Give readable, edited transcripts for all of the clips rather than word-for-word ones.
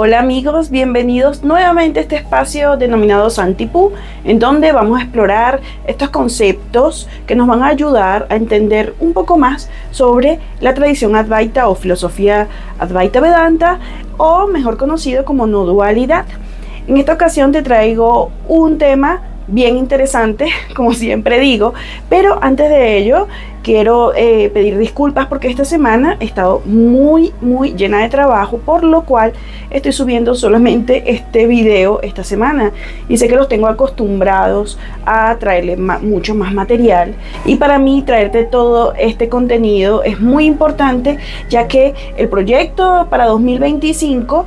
Hola amigos, bienvenidos nuevamente a este espacio denominado Santipú, en donde vamos a explorar estos conceptos que nos van a ayudar a entender un poco más sobre la tradición Advaita o filosofía Advaita Vedanta, o mejor conocido como no dualidad. En esta ocasión te traigo un tema bien interesante, como siempre digo, pero antes de ello quiero pedir disculpas porque esta semana he estado muy llena de trabajo, por lo cual estoy subiendo solamente este video esta semana, y sé que los tengo acostumbrados a traerle mucho más material, y para mí traerte todo este contenido es muy importante, ya que el proyecto para 2025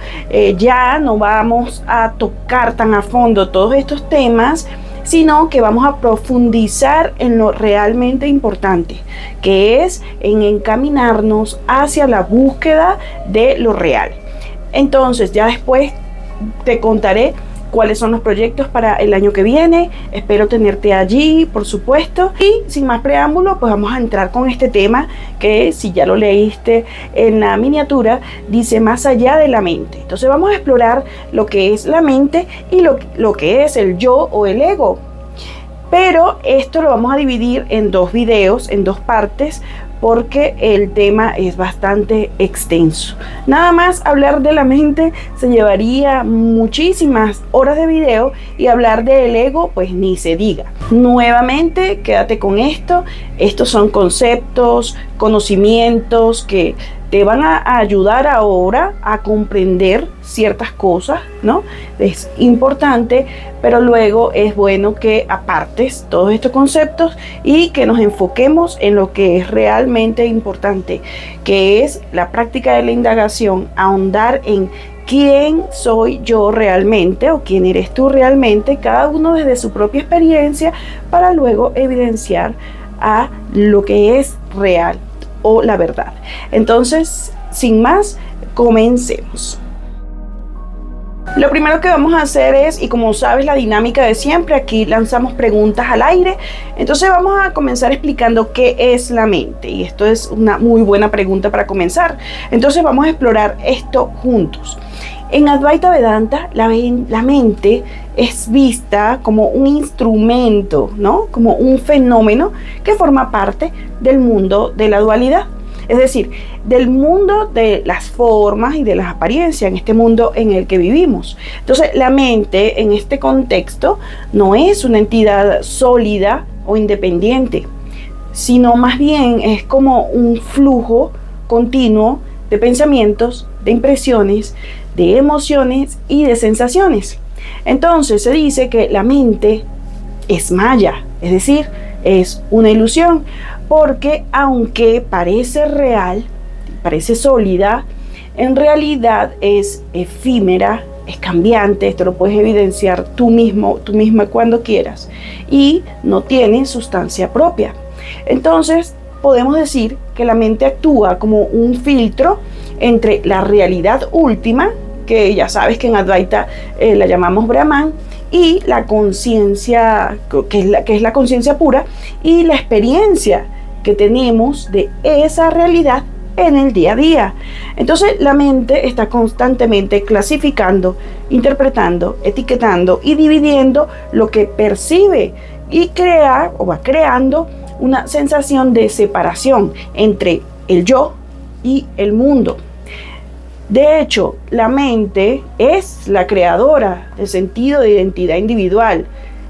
ya no vamos a tocar tan a fondo todos estos temas, sino que vamos a profundizar en lo realmente importante, que es en encaminarnos hacia la búsqueda de lo real. Entonces, ya después te contaré cuáles son los proyectos para el año que viene. Espero tenerte allí, por supuesto. Y sin más preámbulo, pues vamos a entrar con este tema que, si ya lo leíste en la miniatura, dice más allá de la mente. Entonces vamos a explorar lo que es la mente y lo que es el yo o el ego. Pero esto lo vamos a dividir en dos videos, en dos partes, porque el tema es bastante extenso. Nada más hablar de la mente se llevaría muchísimas horas de video, y hablar del ego pues ni se diga. Nuevamente, quédate con esto. Estos son conceptos, conocimientos que te van a ayudar ahora a comprender ciertas cosas, ¿no? Es importante, pero luego es bueno que apartes todos estos conceptos y que nos enfoquemos en lo que es realmente importante, que es la práctica de la indagación, ahondar en quién soy yo realmente o quién eres tú realmente, cada uno desde su propia experiencia, para luego evidenciar a lo que es real o la verdad. Entonces, sin más, comencemos. Lo primero que vamos a hacer es, y como sabes la dinámica de siempre, aquí lanzamos preguntas al aire. Entonces vamos a comenzar explicando qué es la mente, y esto es una muy buena pregunta para comenzar. Entonces vamos a explorar esto juntos. En Advaita Vedanta, la mente es vista como un instrumento, ¿no? Como un fenómeno que forma parte del mundo de la dualidad. Es decir, del mundo de las formas y de las apariencias, en este mundo en el que vivimos. Entonces, la mente en este contexto no es una entidad sólida o independiente, sino más bien es como un flujo continuo de pensamientos, de impresiones, de emociones y de sensaciones. Entonces se dice que la mente es maya, es decir, es una ilusión, porque aunque parece real, parece sólida, en realidad es efímera, es cambiante. Esto lo puedes evidenciar tú misma cuando quieras, y no tiene sustancia propia. Entonces podemos decir que la mente actúa como un filtro entre la realidad última, que ya sabes que en Advaita la llamamos Brahman, y la conciencia, que es la conciencia pura, y la experiencia que tenemos de esa realidad en el día a día. Entonces la mente está constantemente clasificando, interpretando, etiquetando y dividiendo lo que percibe, y crea o va creando una sensación de separación entre el yo y el mundo. De hecho, la mente es la creadora del sentido de identidad individual,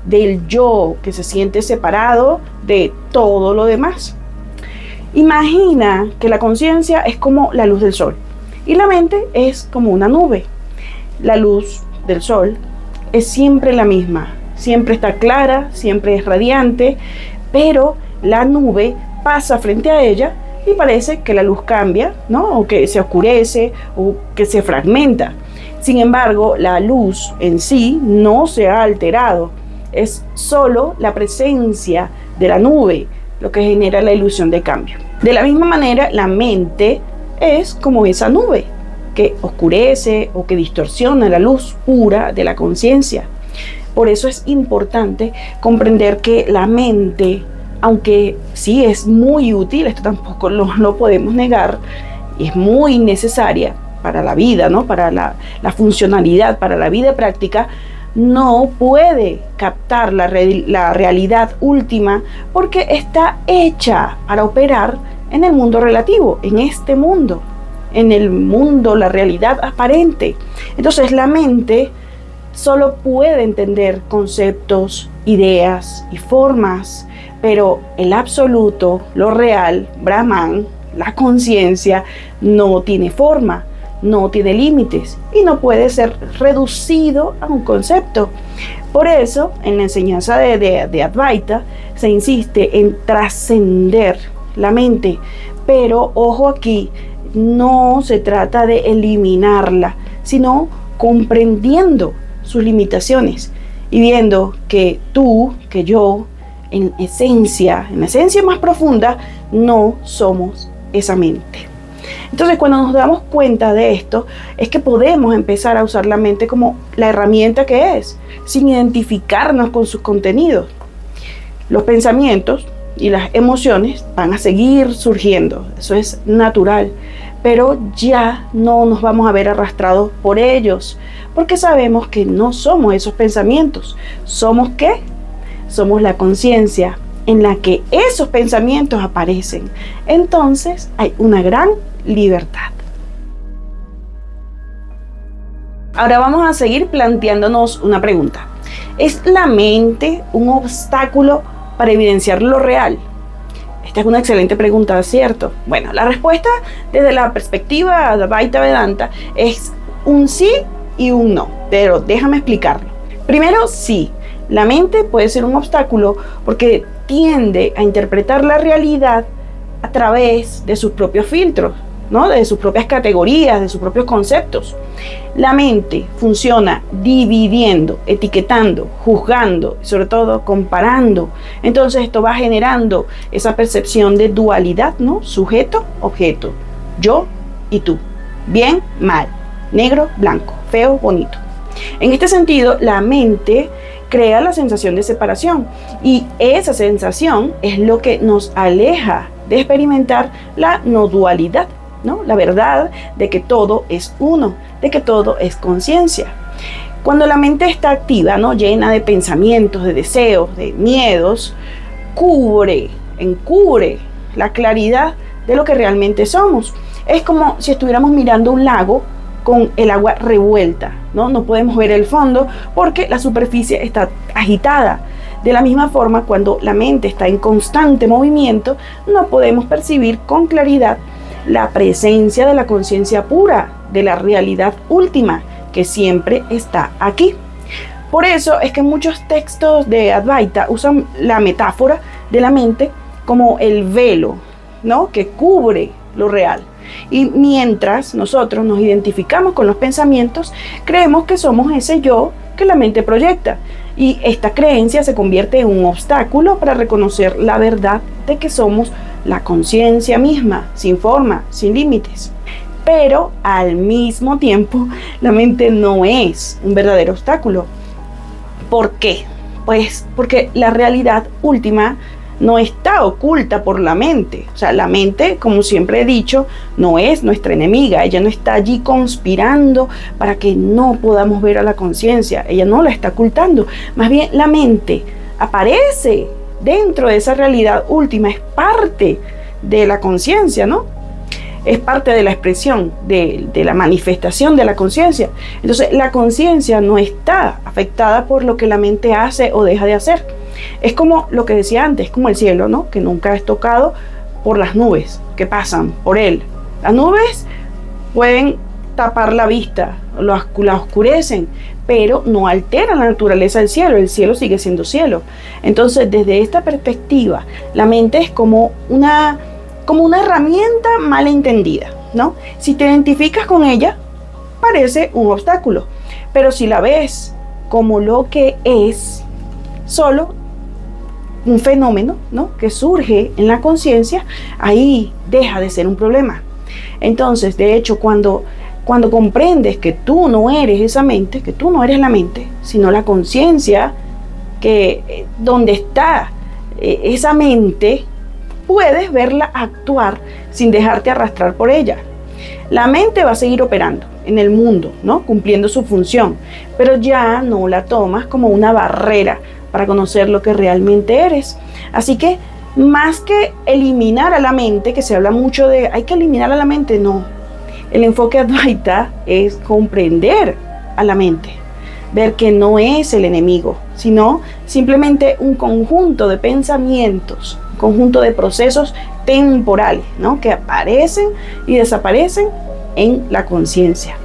del yo que se siente separado de todo lo demás. Imagina que la conciencia es como la luz del sol y la mente es como una nube. La luz del sol es siempre la misma, siempre está clara, siempre es radiante, pero la nube pasa frente a ella y parece que la luz cambia, ¿no? O que se oscurece o que se fragmenta. Sin embargo, la luz en sí no se ha alterado. Es solo la presencia de la nube lo que genera la ilusión de cambio. De la misma manera, la mente es como esa nube que oscurece o que distorsiona la luz pura de la conciencia. Por eso es importante comprender que la mente, aunque sí es muy útil, esto tampoco lo podemos negar, es muy necesaria, para la vida, ¿no? Para la funcionalidad, para la vida práctica, no puede captar la realidad última porque está hecha para operar en el mundo relativo, en este mundo, en el mundo, la realidad aparente. Entonces la mente solo puede entender conceptos, ideas y formas, pero el absoluto, lo real, Brahman, la conciencia, no tiene forma, no tiene límites y no puede ser reducido a un concepto. Por eso, en la enseñanza de Advaita, se insiste en trascender la mente. Pero, ojo aquí, no se trata de eliminarla, sino comprendiendo sus limitaciones y viendo que tú, que yo, en esencia más profunda, no somos esa mente. Entonces, cuando nos damos cuenta de esto, es que podemos empezar a usar la mente como la herramienta que es, sin identificarnos con sus contenidos. Los pensamientos y las emociones van a seguir surgiendo, eso es natural, pero ya no nos vamos a ver arrastrados por ellos, porque sabemos que no somos esos pensamientos. ¿Somos qué? Somos la conciencia en la que esos pensamientos aparecen. Entonces hay una gran libertad. Ahora vamos a seguir planteándonos una pregunta. ¿Es la mente un obstáculo para evidenciar lo real? Esta es una excelente pregunta, ¿cierto? Bueno, la respuesta desde la perspectiva de Advaita Vedanta es un sí y un no, pero déjame explicarlo. Primero, sí, la mente puede ser un obstáculo porque tiende a interpretar la realidad a través de sus propios filtros, ¿no? De sus propias categorías, de sus propios conceptos. La mente funciona dividiendo, etiquetando, juzgando, y sobre todo comparando. Entonces esto va generando esa percepción de dualidad, ¿no? Sujeto, objeto, yo y tú, bien, mal, negro, blanco, feo, bonito. En este sentido, la mente crea la sensación de separación y esa sensación es lo que nos aleja de experimentar la no dualidad, ¿no? La verdad de que todo es uno, de que todo es conciencia. Cuando la mente está activa, ¿no? Llena de pensamientos, de deseos, de miedos, encubre la claridad de lo que realmente somos. Es como si estuviéramos mirando un lago con el agua revuelta, ¿no? No podemos ver el fondo porque la superficie está agitada. De la misma forma, cuando la mente está en constante movimiento, no podemos percibir con claridad la presencia de la conciencia pura, de la realidad última, que siempre está aquí. Por eso es que muchos textos de Advaita usan la metáfora de la mente como el velo, ¿no? Que cubre lo real. Y mientras nosotros nos identificamos con los pensamientos, creemos que somos ese yo que la mente proyecta. Y esta creencia se convierte en un obstáculo para reconocer la verdad de que somos la conciencia misma, sin forma, sin límites. Pero al mismo tiempo, la mente no es un verdadero obstáculo. ¿Por qué? Pues porque la realidad última no está oculta por la mente. O sea, la mente, como siempre he dicho, no es nuestra enemiga. Ella no está allí conspirando para que no podamos ver a la conciencia. Ella no la está ocultando. Más bien, la mente aparece dentro de esa realidad última. Es parte de la conciencia, ¿no? Es parte de la expresión, de la manifestación de la conciencia. Entonces, la conciencia no está afectada por lo que la mente hace o deja de hacer. Es como lo que decía antes, como el cielo, ¿no? Que nunca es tocado por las nubes que pasan por él. Las nubes pueden tapar la vista, la oscurecen, pero no alteran la naturaleza del cielo. El cielo sigue siendo cielo. Entonces, desde esta perspectiva, la mente es como una herramienta mal entendida, ¿no? Si te identificas con ella, parece un obstáculo, pero si la ves como lo que es, solo un fenómeno, ¿no? Que surge en la conciencia, ahí deja de ser un problema. Entonces, de hecho, cuando comprendes que tú no eres esa mente, que tú no eres la mente, sino la conciencia, que donde está esa mente, puedes verla actuar sin dejarte arrastrar por ella. La mente va a seguir operando en el mundo, ¿no? Cumpliendo su función, pero ya no la tomas como una barrera para conocer lo que realmente eres. Así que más que eliminar a la mente, que se habla mucho de hay que eliminar a la mente, no. El enfoque Advaita es comprender a la mente, ver que no es el enemigo, sino simplemente un conjunto de pensamientos, un conjunto de procesos temporales, ¿no? Que aparecen y desaparecen en la conciencia.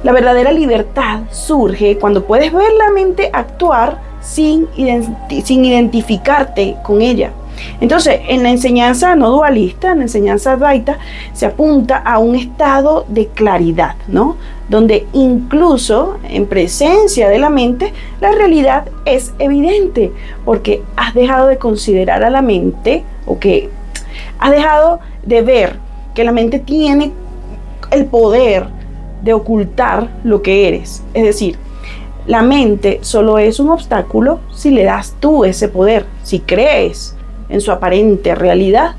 La verdadera libertad surge cuando puedes ver la mente actuar sin identificarte con ella. Entonces, en la enseñanza no dualista, en la enseñanza Advaita, se apunta a un estado de claridad, ¿no? Donde incluso en presencia de la mente, la realidad es evidente, porque has dejado de considerar a la mente, o que has dejado de ver que la mente tiene el poder de ocultar lo que eres. Es decir, la mente solo es un obstáculo si le das tú ese poder, si crees en su aparente realidad,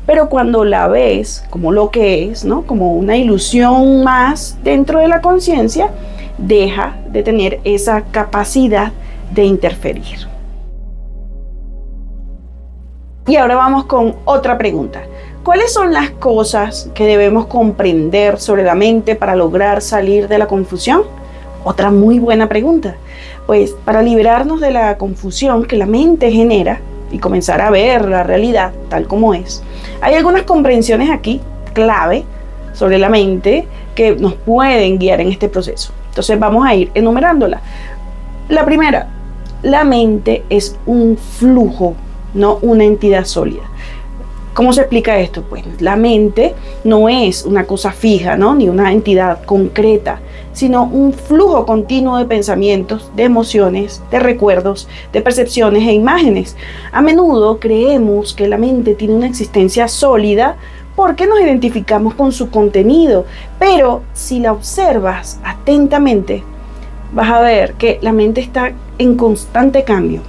pero cuando la ves como lo que es, ¿no? Como una ilusión más dentro de la conciencia, deja de tener esa capacidad de interferir. Y ahora vamos con otra pregunta. ¿Cuáles son las cosas que debemos comprender sobre la mente para lograr salir de la confusión? Otra muy buena pregunta. Pues para liberarnos de la confusión que la mente genera y comenzar a ver la realidad tal como es, hay algunas comprensiones aquí clave sobre la mente que nos pueden guiar en este proceso. Entonces vamos a ir enumerándolas. La primera, la mente es un flujo, no una entidad sólida. ¿Cómo se explica esto? Pues la mente no es una cosa fija, ¿no? Ni una entidad concreta, sino un flujo continuo de pensamientos, de emociones, de recuerdos, de percepciones e imágenes. A menudo creemos que la mente tiene una existencia sólida porque nos identificamos con su contenido, pero si la observas atentamente, vas a ver que la mente está en constante cambio.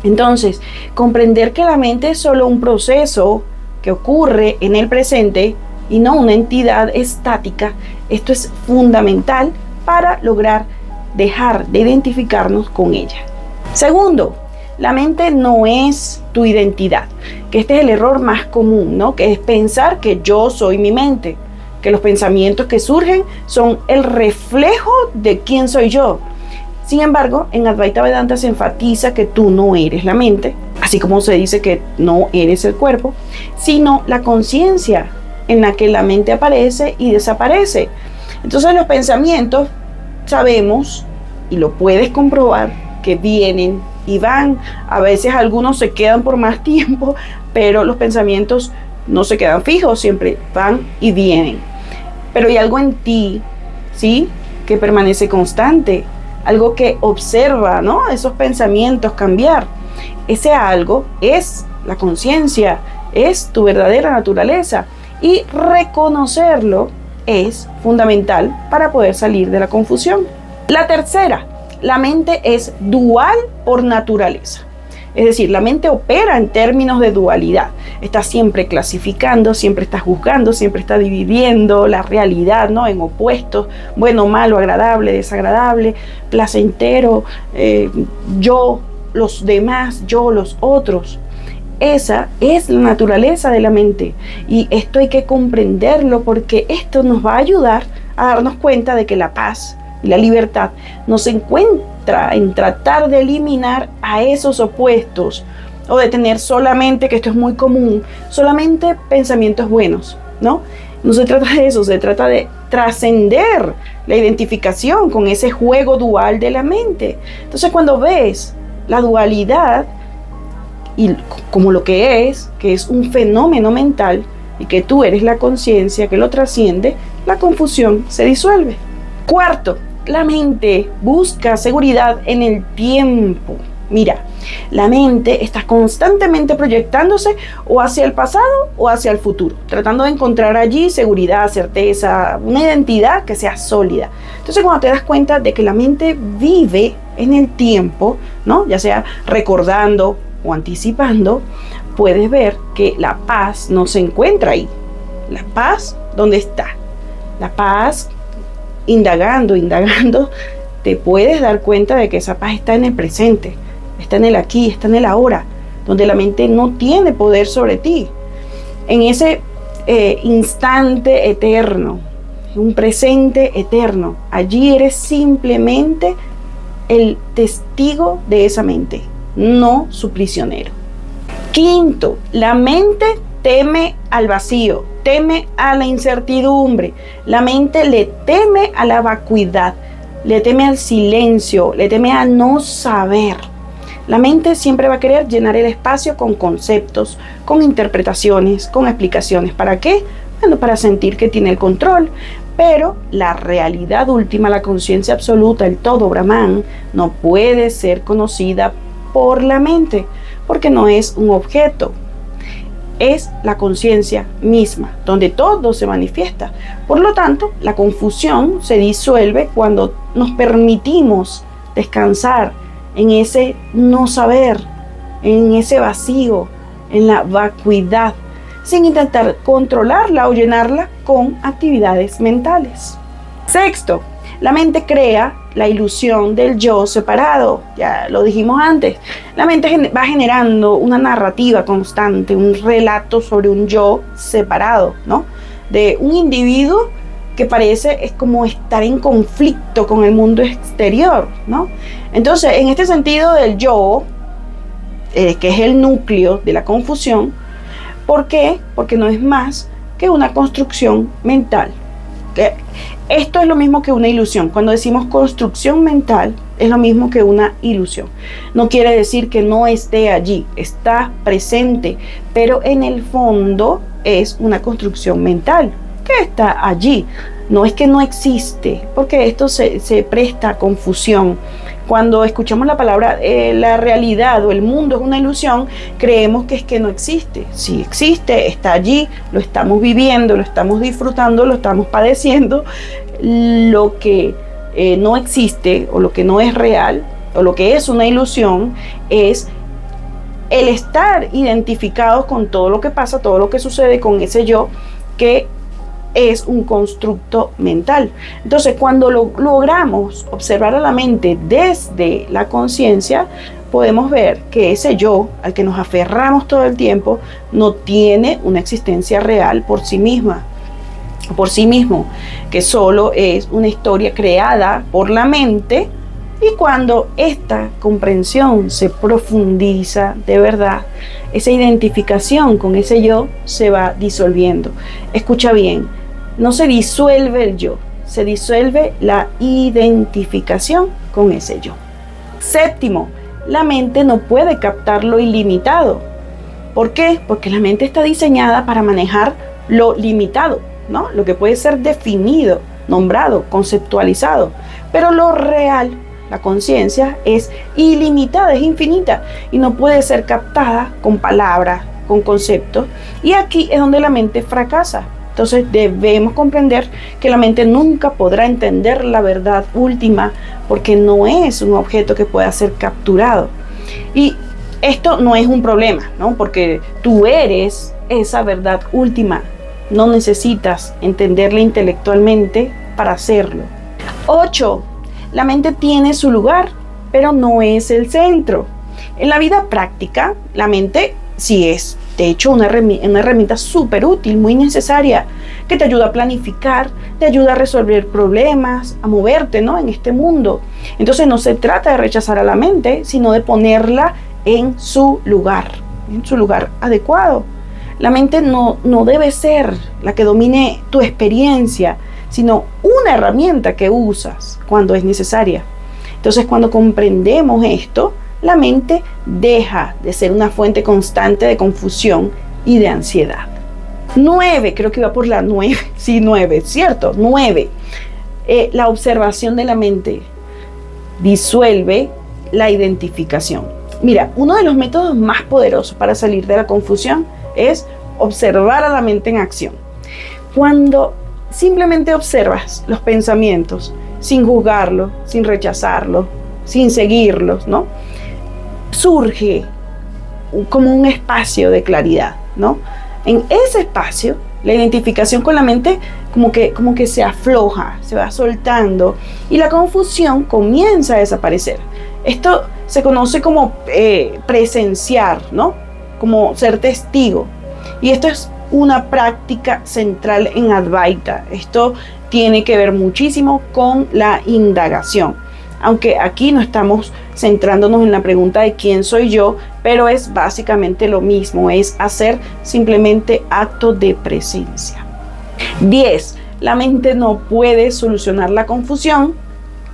Entonces, comprender que la mente es solo un proceso que ocurre en el presente y no una entidad estática, esto es fundamental para lograr dejar de identificarnos con ella. Segundo, la mente no es tu identidad, que este es el error más común, ¿no? Que es pensar que yo soy mi mente, que los pensamientos que surgen son el reflejo de quién soy yo. Sin embargo, en Advaita Vedanta se enfatiza que tú no eres la mente, así como se dice que no eres el cuerpo, sino la conciencia en la que la mente aparece y desaparece. Entonces los pensamientos, sabemos, y lo puedes comprobar, que vienen y van. A veces algunos se quedan por más tiempo, pero los pensamientos no se quedan fijos, siempre van y vienen. Pero hay algo en ti, ¿sí?, que permanece constante. Algo que observa, ¿no?, esos pensamientos cambiar. Ese algo es la conciencia, es tu verdadera naturaleza. Y reconocerlo es fundamental para poder salir de la confusión. La tercera, la mente es dual por naturaleza. Es decir, la mente opera en términos de dualidad. Está siempre clasificando, siempre está juzgando, siempre está dividiendo la realidad, ¿no?, en opuestos, bueno, malo, agradable, desagradable, placentero, yo, los demás, yo, los otros. Esa es la naturaleza de la mente y esto hay que comprenderlo porque esto nos va a ayudar a darnos cuenta de que la paz y la libertad no se encuentra en tratar de eliminar a esos opuestos o de tener solamente, que esto es muy común, solamente pensamientos buenos, ¿no? No se trata de eso, se trata de trascender la identificación con ese juego dual de la mente. Entonces, cuando ves la dualidad y como lo que es un fenómeno mental y que tú eres la conciencia que lo trasciende, la confusión se disuelve. Cuarto, la mente busca seguridad en el tiempo. Mira, la mente está constantemente proyectándose o hacia el pasado o hacia el futuro, tratando de encontrar allí seguridad, certeza, una identidad que sea sólida. Entonces, cuando te das cuenta de que la mente vive en el tiempo, ¿no?, ya sea recordando o anticipando, puedes ver que la paz no se encuentra ahí. La paz, ¿dónde está? La paz, indagando, te puedes dar cuenta de que esa paz está en el presente, está en el aquí, está en el ahora, donde la mente no tiene poder sobre ti. En ese instante eterno, un presente eterno, allí eres simplemente el testigo de esa mente, no su prisionero. Quinto, la mente teme al vacío, teme a la incertidumbre. La mente le teme a la vacuidad, le teme al silencio, le teme a no saber. La mente siempre va a querer llenar el espacio con conceptos, con interpretaciones, con explicaciones. ¿Para qué? Bueno, para sentir que tiene el control. Pero la realidad última, la conciencia absoluta, el todo Brahman, no puede ser conocida por la mente, porque no es un objeto. Es la conciencia misma, donde todo se manifiesta. Por lo tanto, la confusión se disuelve cuando nos permitimos descansar en ese no saber, en ese vacío, en la vacuidad, sin intentar controlarla o llenarla con actividades mentales. Sexto, la mente crea la ilusión del yo separado. Ya lo dijimos antes. La mente va generando una narrativa constante, un relato sobre un yo separado, ¿no? De un individuo que parece es como estar en conflicto con el mundo exterior, ¿no? Entonces, en este sentido del yo, que es el núcleo de la confusión, ¿por qué? Porque no es más que una construcción mental. Esto es lo mismo que una ilusión. Cuando decimos construcción mental, es lo mismo que una ilusión. No quiere decir que no esté allí, está presente, pero en el fondo es una construcción mental que está allí. No es que no existe, porque esto se presta a confusión. Cuando escuchamos la palabra la realidad o el mundo es una ilusión, creemos que es que no existe. Sí existe, está allí, lo estamos viviendo, lo estamos disfrutando, lo estamos padeciendo. Lo que no existe o lo que no es real o lo que es una ilusión es el estar identificados con todo lo que pasa, todo lo que sucede con ese yo que es un constructo mental. Entonces, cuando logramos observar a la mente desde la conciencia, podemos ver que ese yo al que nos aferramos todo el tiempo no tiene una existencia real por sí misma, por sí mismo, que solo es una historia creada por la mente. Y cuando esta comprensión se profundiza de verdad, esa identificación con ese yo se va disolviendo. Escucha bien, no se disuelve el yo, se disuelve la identificación con ese yo. Séptimo, la mente no puede captar lo ilimitado. ¿Por qué? Porque la mente está diseñada para manejar lo limitado, ¿no? Lo que puede ser definido, nombrado, conceptualizado. Pero lo real, la conciencia, es ilimitada, es infinita y no puede ser captada con palabras, con conceptos. Y aquí es donde la mente fracasa. Entonces debemos comprender que la mente nunca podrá entender la verdad última porque no es un objeto que pueda ser capturado. Y esto no es un problema, ¿no? Porque tú eres esa verdad última. No necesitas entenderla intelectualmente para hacerlo. 8. La mente tiene su lugar, pero no es el centro. En la vida práctica, la mente sí es, de hecho, una herramienta súper útil, muy necesaria, que te ayuda a planificar, te ayuda a resolver problemas, a moverte, ¿no? En este mundo. Entonces no se trata de rechazar a la mente, sino de ponerla en su lugar adecuado. La mente no debe ser la que domine tu experiencia, sino una herramienta que usas cuando es necesaria. Entonces, cuando comprendemos esto, la mente deja de ser una fuente constante de confusión y de ansiedad. 9, creo que iba por la 9. Sí, 9, ¿cierto? 9. La observación de la mente disuelve la identificación. Mira, uno de los métodos más poderosos para salir de la confusión es observar a la mente en acción. Cuando simplemente observas los pensamientos sin juzgarlos, sin rechazarlos, sin seguirlos, ¿no? Surge como un espacio de claridad, ¿no? En ese espacio La identificación con la mente como que se afloja, se va soltando y la confusión comienza a desaparecer. Esto se conoce como presenciar, ¿no? Como ser testigo. Y esto es una práctica central en Advaita. Esto tiene que ver muchísimo con la indagación. Aunque aquí no estamos centrándonos en la pregunta de quién soy yo, pero es básicamente lo mismo, es hacer simplemente acto de presencia. 10. La mente no puede solucionar la confusión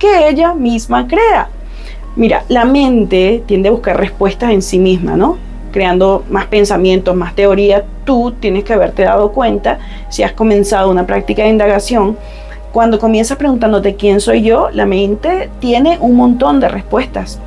que ella misma crea. Mira, la mente tiende a buscar respuestas en sí misma, ¿no? Creando más pensamientos, más teoría. Tú tienes que haberte dado cuenta, si has comenzado una práctica de indagación, cuando comienzas preguntándote quién soy yo, la mente tiene un montón de respuestas,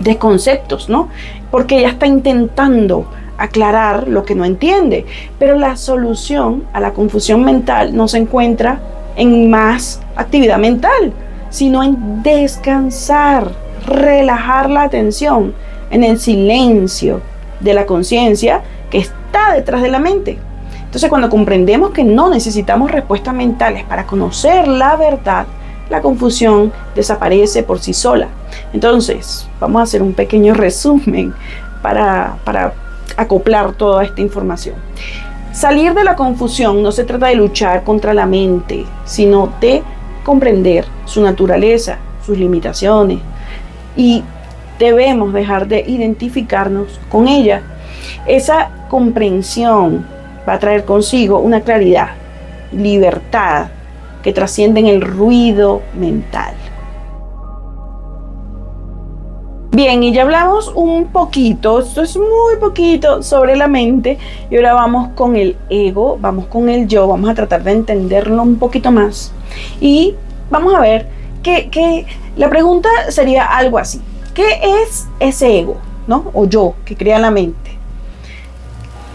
de conceptos, ¿no? Porque ella está intentando aclarar lo que no entiende. Pero la solución a la confusión mental no se encuentra en más actividad mental, sino en descansar, relajar la atención en el silencio de la conciencia que está detrás de la mente. Entonces, cuando comprendemos que no necesitamos respuestas mentales para conocer la verdad, la confusión desaparece por sí sola. Entonces, vamos a hacer un pequeño resumen para acoplar toda esta información. Salir de la confusión no se trata de luchar contra la mente, sino de comprender su naturaleza, sus limitaciones, y debemos dejar de identificarnos con ella. Esa comprensión va a traer consigo una claridad, libertad que trascienden el ruido mental. Bien, y ya hablamos un poquito, esto es muy poquito, sobre la mente, y ahora vamos con el ego, vamos con el yo, vamos a tratar de entenderlo un poquito más. Y vamos a ver que la pregunta sería algo así: ¿qué es ese ego, ¿no? O yo que crea la mente?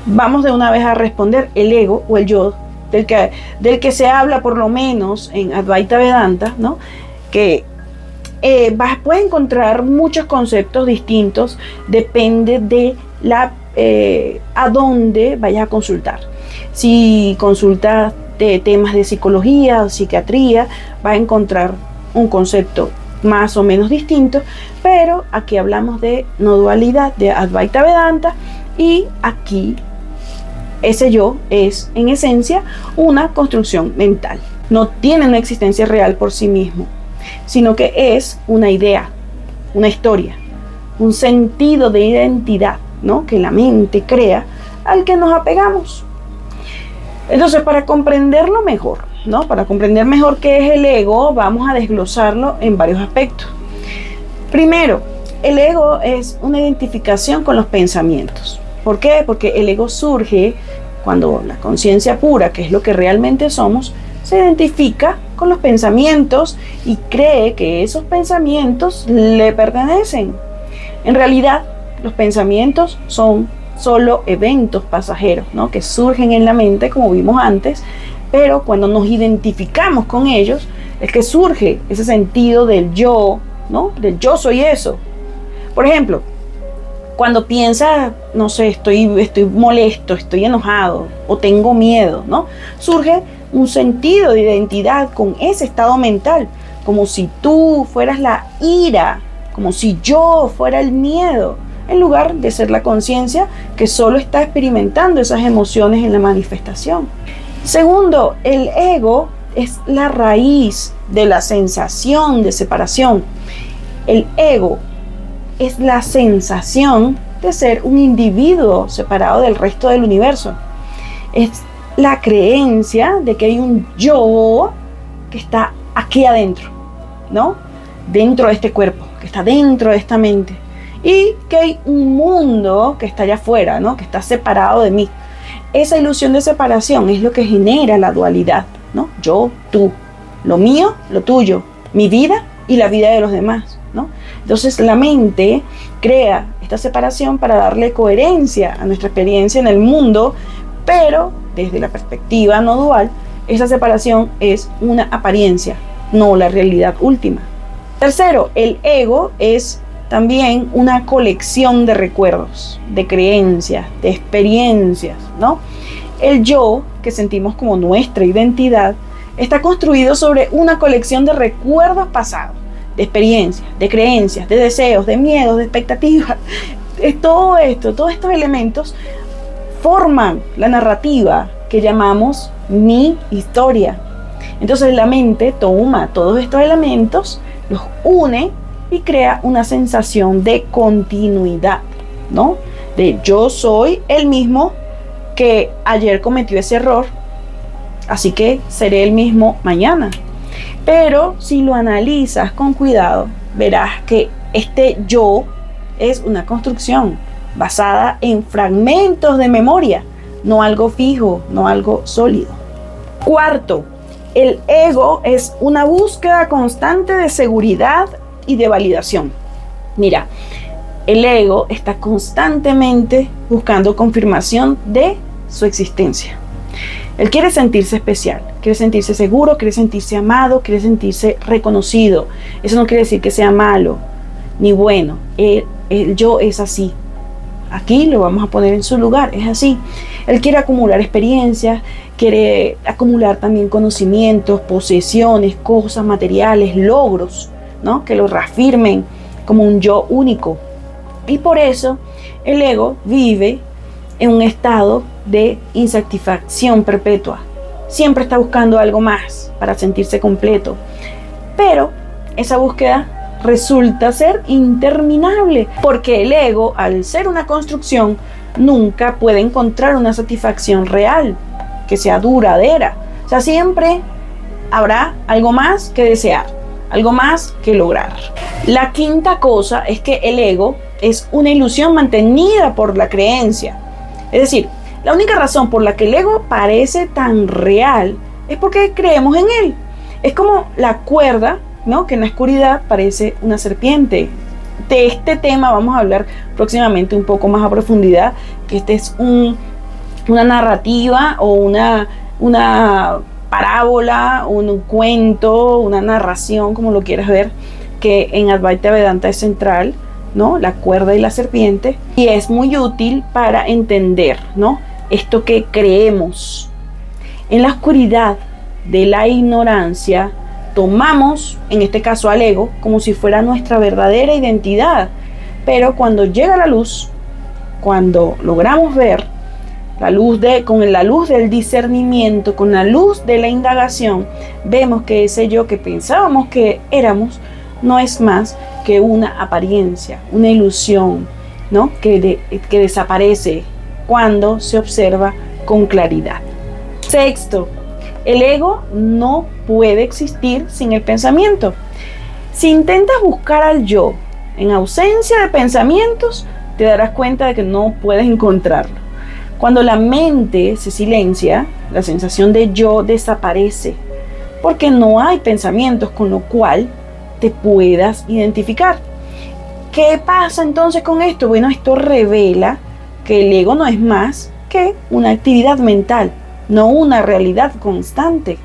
Vamos de una vez a responder. El ego o el yo, del que se habla por lo menos en Advaita Vedanta, ¿no? Que puedes encontrar muchos conceptos distintos, depende de a dónde vayas a consultar. Si consultas de temas de psicología o psiquiatría, vas a encontrar un concepto más o menos distinto, pero aquí hablamos de no dualidad, de Advaita Vedanta, y aquí ese yo es en esencia una construcción mental. No tiene una existencia real por sí mismo, sino que es una idea, una historia, un sentido de identidad, ¿no? Que la mente crea, al que nos apegamos. Entonces, para comprenderlo mejor, ¿no? Para comprender mejor qué es el ego, vamos a desglosarlo en varios aspectos. Primero, el ego es una identificación con los pensamientos. ¿Por qué? Porque el ego surge cuando la conciencia pura, que es lo que realmente somos, se identifica con los pensamientos y cree que esos pensamientos le pertenecen. En realidad, los pensamientos son solo eventos pasajeros, ¿no? Que surgen en la mente, como vimos antes, pero cuando nos identificamos con ellos, es que surge ese sentido del yo, ¿no? Del yo soy eso. Por ejemplo, cuando piensas, no sé, estoy molesto, estoy enojado o tengo miedo, ¿no? Surge un sentido de identidad con ese estado mental, como si tú fueras la ira, como si yo fuera el miedo, en lugar de ser la conciencia que solo está experimentando esas emociones en la manifestación. Segundo, el ego es la raíz de la sensación de separación. El ego es la sensación de ser un individuo separado del resto del universo. Es la creencia de que hay un yo que está aquí adentro, ¿no? Dentro de este cuerpo, que está dentro de esta mente. Y que hay un mundo que está allá afuera, ¿no? Que está separado de mí. Esa ilusión de separación es lo que genera la dualidad, ¿no? Yo, tú, lo mío, lo tuyo, mi vida y la vida de los demás, ¿no? Entonces la mente crea esta separación para darle coherencia a nuestra experiencia en el mundo, pero desde la perspectiva no dual, esa separación es una apariencia, no la realidad última. Tercero, el ego es también una colección de recuerdos, de creencias, de experiencias, ¿no? El yo que sentimos como nuestra identidad, está construido sobre una colección de recuerdos pasados, de experiencias, de creencias, de deseos, de miedos, de expectativas. Todos estos elementos forman la narrativa que llamamos mi historia. Entonces la mente toma todos estos elementos, los une y crea una sensación de continuidad, ¿no? De yo soy el mismo que ayer cometió ese error, así que seré el mismo mañana. Pero si lo analizas con cuidado, verás que este yo es una construcción basada en fragmentos de memoria, no algo fijo, no algo sólido. Cuarto, el ego es una búsqueda constante de seguridad y de validación. Mira, el ego está constantemente buscando confirmación de su existencia. Él quiere sentirse especial, quiere sentirse seguro, quiere sentirse amado, quiere sentirse reconocido. Eso no quiere decir que sea malo ni bueno. El yo es así. Aquí lo vamos a poner en su lugar, es así. Él quiere acumular experiencias, quiere acumular también conocimientos, posesiones, cosas materiales, logros, ¿no? Que lo reafirmen como un yo único. Y por eso el ego vive en un estado de insatisfacción perpetua. Siempre está buscando algo más para sentirse completo. Pero esa búsqueda resulta ser interminable, porque el ego, al ser una construcción, nunca puede encontrar una satisfacción real, que sea duradera. O sea, siempre habrá algo más que desear, algo más que lograr. La quinta cosa es que el ego es una ilusión mantenida por la creencia. Es decir, la única razón por la que el ego parece tan real es porque creemos en él. Es como la cuerda, ¿no? Que en la oscuridad parece una serpiente. De este tema vamos a hablar próximamente un poco más a profundidad, que este es una narrativa o una parábola, un cuento, una narración, como lo quieras ver, que en Advaita Vedanta es central, ¿no? La cuerda y la serpiente, y es muy útil para entender, ¿no? Esto que creemos. En la oscuridad de la ignorancia, tomamos, en este caso al ego, como si fuera nuestra verdadera identidad. Pero cuando llega la luz, cuando logramos ver con la luz del discernimiento, con la luz de la indagación, vemos que ese yo que pensábamos que éramos no es más que una apariencia, una ilusión, ¿no? que desaparece cuando se observa con claridad. Sexto, el ego no puede existir sin el pensamiento. Si intentas buscar al yo en ausencia de pensamientos, te darás cuenta de que no puedes encontrarlo. Cuando la mente se silencia, la sensación de yo desaparece, porque no hay pensamientos con lo cual te puedas identificar. ¿Qué pasa entonces con esto? Bueno, esto revela que el ego no es más que una actividad mental, no una realidad constante.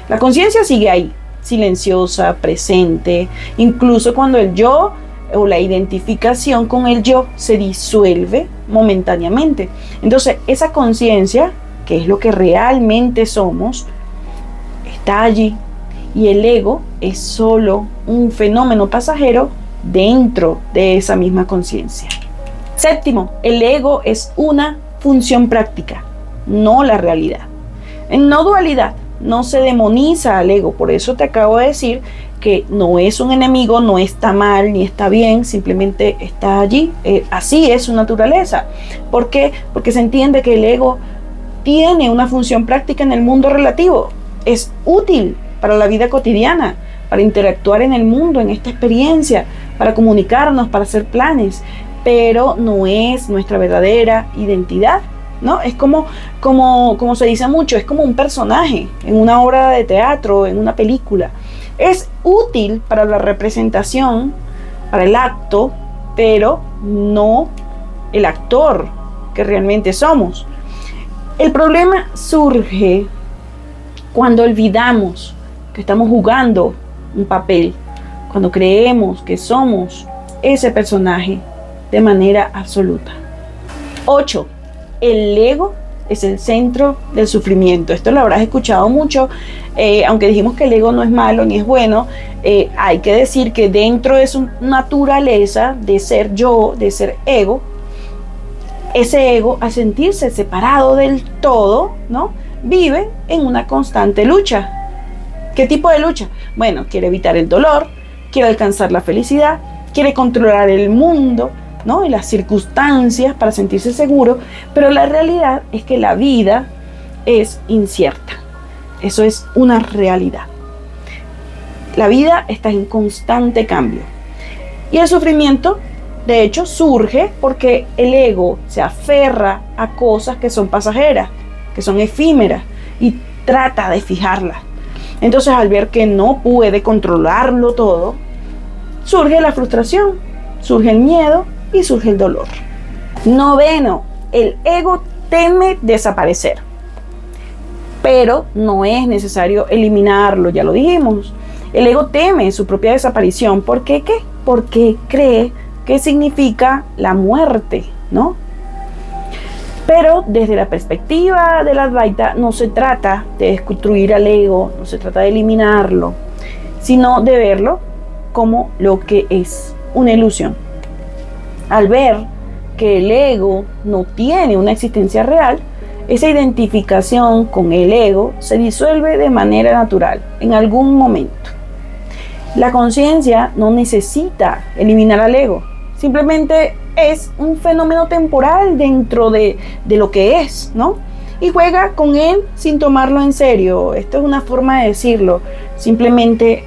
La conciencia sigue ahí, silenciosa, presente, incluso cuando el yo o la identificación con el yo se disuelve momentáneamente. Entonces, esa conciencia, que es lo que realmente somos, está allí, y el ego es solo un fenómeno pasajero dentro de esa misma conciencia. Séptimo, el ego es una función práctica, no la realidad. En no dualidad, no se demoniza al ego. Por eso te acabo de decir que no es un enemigo, no está mal ni está bien, simplemente está allí. Así es su naturaleza. ¿Por qué? Porque se entiende que el ego tiene una función práctica en el mundo relativo. Es útil para la vida cotidiana, para interactuar en el mundo, en esta experiencia, para comunicarnos, para hacer planes, pero no es nuestra verdadera identidad, ¿no? Es como se dice mucho, es como un personaje en una obra de teatro, en una película. Es útil para la representación, para el acto, pero no el actor que realmente somos. El problema surge cuando olvidamos que estamos jugando un papel, cuando creemos que somos ese personaje de manera absoluta. 8. El ego es el centro del sufrimiento. Esto lo habrás escuchado mucho, aunque dijimos que el ego no es malo ni es bueno, hay que decir que dentro de su naturaleza de ser yo, de ser ego, ese ego, al sentirse separado del todo, ¿no?, vive en una constante lucha. ¿Qué tipo de lucha? Bueno, quiere evitar el dolor, quiere alcanzar la felicidad, quiere controlar el mundo, ¿no?, y las circunstancias para sentirse seguro, pero la realidad es que la vida es incierta. Eso es una realidad. La vida está en constante cambio. Y el sufrimiento, de hecho, surge porque el ego se aferra a cosas que son pasajeras, que son efímeras, y trata de fijarlas. Entonces, al ver que no puede controlarlo todo, surge la frustración, surge el miedo y surge el dolor. 9, el ego teme desaparecer, pero no es necesario eliminarlo, ya lo dijimos. El ego teme su propia desaparición. ¿Por qué? Porque cree que significa la muerte, ¿no? Pero desde la perspectiva del Advaita no se trata de destruir al ego, no se trata de eliminarlo, sino de verlo como lo que es, una ilusión. Al ver que el ego no tiene una existencia real, esa identificación con el ego se disuelve de manera natural en algún momento. La conciencia no necesita eliminar al ego, simplemente es un fenómeno temporal dentro de lo que es, ¿no? Y juega con él sin tomarlo en serio. Esto es una forma de decirlo. Simplemente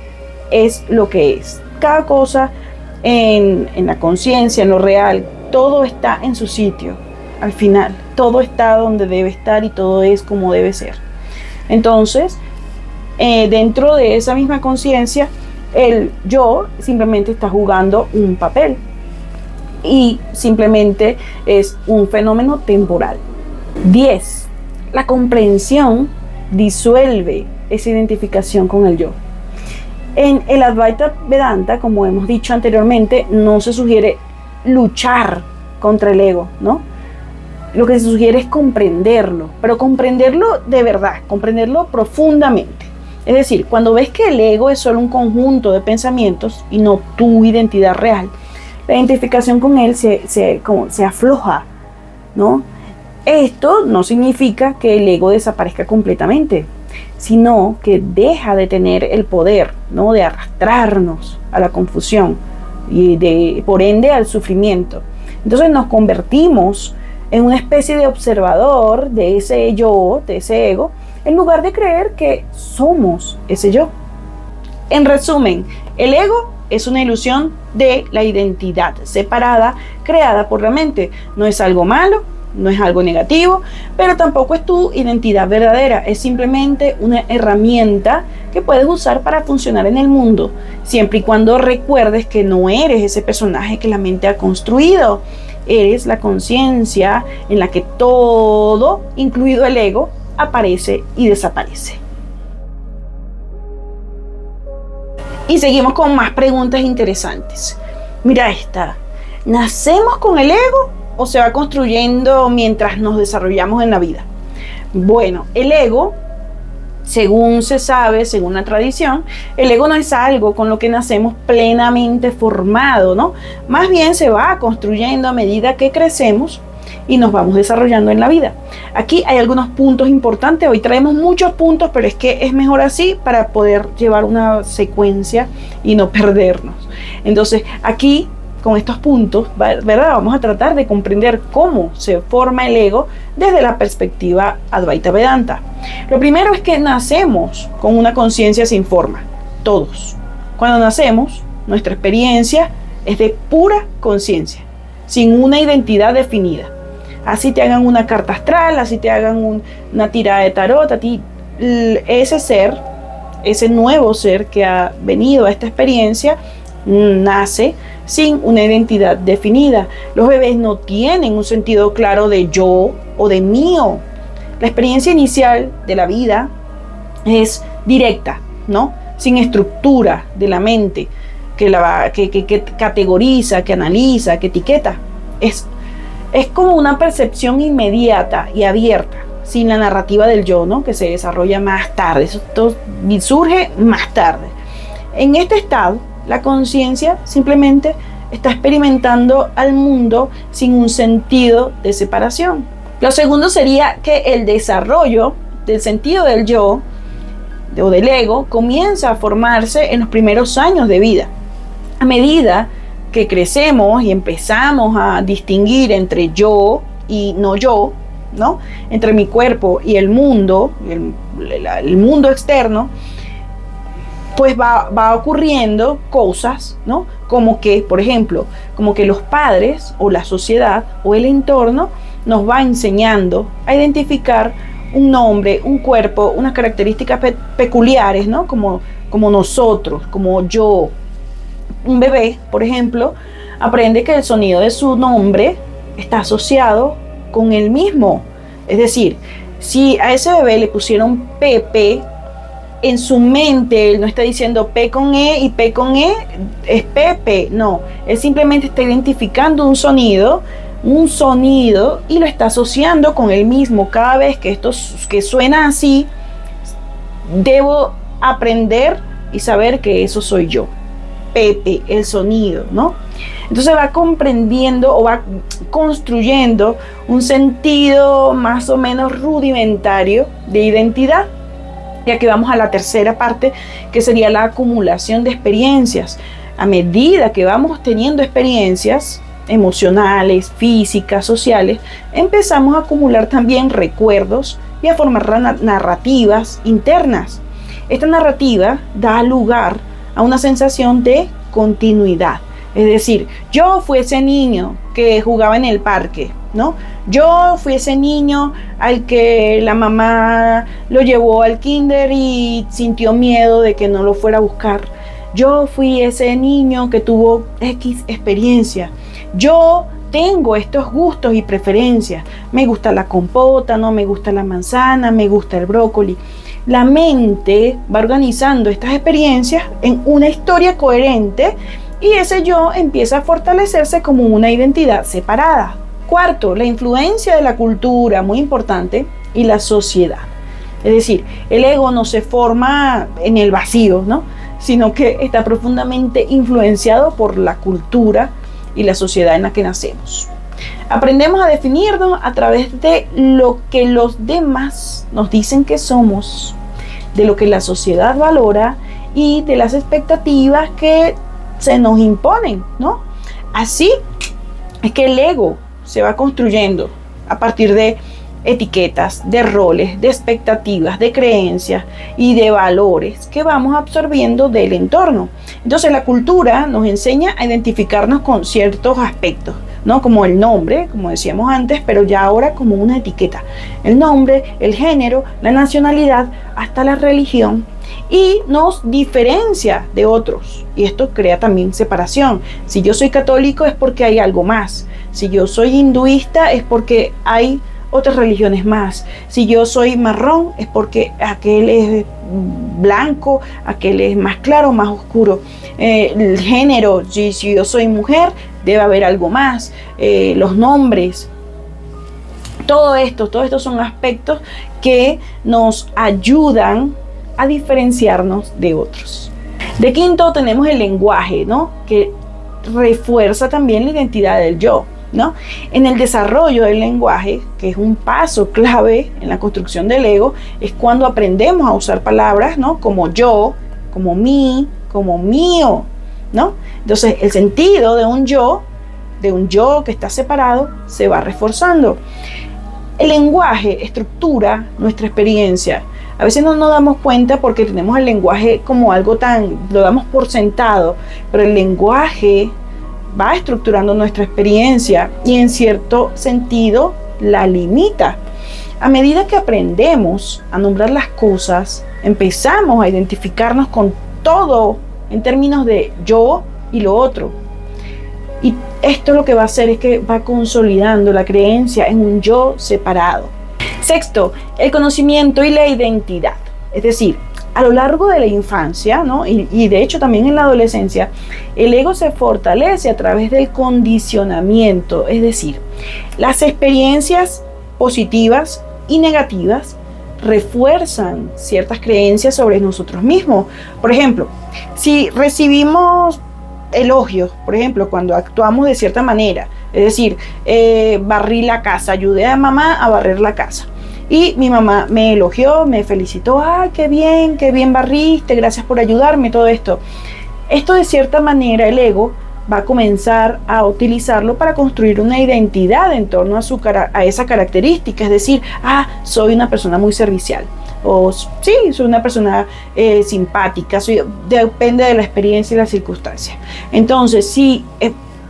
es lo que es. Cada cosa en la conciencia, en lo real, todo está en su sitio. Al final, todo está donde debe estar y todo es como debe ser. Entonces, dentro de esa misma conciencia, el yo simplemente está jugando un papel. Y simplemente es un fenómeno temporal. 10. La comprensión disuelve esa identificación con el yo. En el Advaita Vedanta, como hemos dicho anteriormente, no se sugiere luchar contra el ego, ¿no? Lo que se sugiere es comprenderlo, pero comprenderlo de verdad, comprenderlo profundamente. Es decir, cuando ves que el ego es solo un conjunto de pensamientos y no tu identidad real, la identificación con él se afloja, ¿no? Esto no significa que el ego desaparezca completamente, sino que deja de tener el poder, ¿no?, de arrastrarnos a la confusión y por ende al sufrimiento. Entonces nos convertimos en una especie de observador de ese yo, de ese ego, en lugar de creer que somos ese yo. En resumen, el ego es una ilusión de la identidad separada creada por la mente. No es algo malo, no es algo negativo, pero tampoco es tu identidad verdadera. Es simplemente una herramienta que puedes usar para funcionar en el mundo, siempre y cuando recuerdes que no eres ese personaje que la mente ha construido. Eres la conciencia en la que todo, incluido el ego, aparece y desaparece. Y seguimos con más preguntas interesantes. Mira esta. ¿Nacemos con el ego o se va construyendo mientras nos desarrollamos en la vida? Bueno, el ego, según se sabe, según la tradición, el ego no es algo con lo que nacemos plenamente formado, ¿no? Más bien se va construyendo a medida que crecemos y nos vamos desarrollando en la vida. Aquí hay algunos puntos importantes. Hoy traemos muchos puntos, pero es que es mejor así para poder llevar una secuencia y no perdernos. Entonces, aquí, con estos puntos, ¿verdad?, vamos a tratar de comprender cómo se forma el ego desde la perspectiva Advaita Vedanta. Lo primero es que nacemos con una conciencia sin forma, todos. Cuando nacemos, nuestra experiencia es de pura conciencia, sin una identidad definida. Así te hagan una carta astral, así te hagan una tirada de tarot, a ti ese ser, ese nuevo ser que ha venido a esta experiencia, nace sin una identidad definida. Los bebés no tienen un sentido claro de yo o de mío. La experiencia inicial de la vida es directa, ¿no?, sin estructura de la mente que categoriza, que analiza, que etiqueta. Es como una percepción inmediata y abierta, sin la narrativa del yo, ¿no? Que se desarrolla más tarde. Esto surge más tarde. En este estado, la conciencia simplemente está experimentando al mundo sin un sentido de separación. Lo segundo sería que el desarrollo del sentido del yo o del ego comienza a formarse en los primeros años de vida. A medida que crecemos y empezamos a distinguir entre yo y no yo, ¿no? Entre mi cuerpo y el mundo, el mundo externo, pues va ocurriendo cosas, ¿no? Como que, por ejemplo, como que los padres o la sociedad o el entorno nos va enseñando a identificar un nombre, un cuerpo, unas características peculiares, ¿no? Como nosotros, como yo. Un bebé, por ejemplo, aprende que el sonido de su nombre está asociado con él mismo. Es decir, si a ese bebé le pusieron Pepe, en su mente él no está diciendo P con E y P con E es Pepe. No, él simplemente está identificando un sonido y lo está asociando con él mismo. Cada vez que suena así, debo aprender y saber que eso soy yo. Pepe, el sonido, ¿no? Entonces va comprendiendo o va construyendo un sentido más o menos rudimentario de identidad. Y aquí vamos a la tercera parte, que sería la acumulación de experiencias. A medida que vamos teniendo experiencias emocionales, físicas, sociales, empezamos a acumular también recuerdos y a formar narrativas internas. Esta narrativa da lugar a una sensación de continuidad. Es decir, yo fui ese niño que jugaba en el parque, ¿no? Yo fui ese niño al que la mamá lo llevó al kinder y sintió miedo de que no lo fuera a buscar. Yo fui ese niño que tuvo X experiencia. Yo tengo estos gustos y preferencias. Me gusta la compota, no me gusta la manzana, me gusta el brócoli. La mente va organizando estas experiencias en una historia coherente y ese yo empieza a fortalecerse como una identidad separada. Cuarto, la influencia de la cultura, muy importante, y la sociedad. Es decir, el ego no se forma en el vacío, ¿no? Sino que está profundamente influenciado por la cultura y la sociedad en la que nacemos. Aprendemos a definirnos a través de lo que los demás nos dicen que somos, de lo que la sociedad valora y de las expectativas que se nos imponen, ¿no? Así es que el ego se va construyendo a partir de etiquetas, de roles, de expectativas, de creencias y de valores que vamos absorbiendo del entorno. Entonces la cultura nos enseña a identificarnos con ciertos aspectos, ¿no? Como el nombre, como decíamos antes, pero ya ahora como una etiqueta. El nombre, el género, la nacionalidad, hasta la religión. Y nos diferencia de otros. Y esto crea también separación. Si yo soy católico es porque hay algo más. Si yo soy hinduista es porque hay otras religiones más. Si yo soy marrón es porque aquel es blanco, aquel es más claro, más oscuro. El género, si yo soy mujer, debe haber algo más. Los nombres. Todo esto son aspectos que nos ayudan a diferenciarnos de otros. De quinto tenemos el lenguaje, ¿no? Que refuerza también la identidad del yo, ¿no? En el desarrollo del lenguaje, que es un paso clave en la construcción del ego, es cuando aprendemos a usar palabras, ¿no? Como yo, como mí, como mío, ¿no? Entonces el sentido de un yo que está separado, se va reforzando. El lenguaje estructura nuestra experiencia. A veces no nos damos cuenta porque tenemos el lenguaje como algo lo damos por sentado, pero el lenguaje va estructurando nuestra experiencia y en cierto sentido la limita. A medida que aprendemos a nombrar las cosas, empezamos a identificarnos con todo en términos de yo y lo otro. Y esto lo que va a hacer es que va consolidando la creencia en un yo separado. Sexto, el conocimiento y la identidad. Es decir, a lo largo de la infancia, ¿no? y de hecho también en la adolescencia, el ego se fortalece a través del condicionamiento. Es decir, las experiencias positivas y negativas refuerzan ciertas creencias sobre nosotros mismos. Por ejemplo, si recibimos elogios, por ejemplo, cuando actuamos de cierta manera, es decir, barrí la casa, ayudé a mamá a barrer la casa y mi mamá me elogió, me felicitó, qué bien barriste, gracias por ayudarme, todo esto. Esto de cierta manera el ego va a comenzar a utilizarlo para construir una identidad en torno a esa característica, es decir, soy una persona muy servicial, o sí, soy una persona simpática, depende de la experiencia y la circunstancia. Entonces, si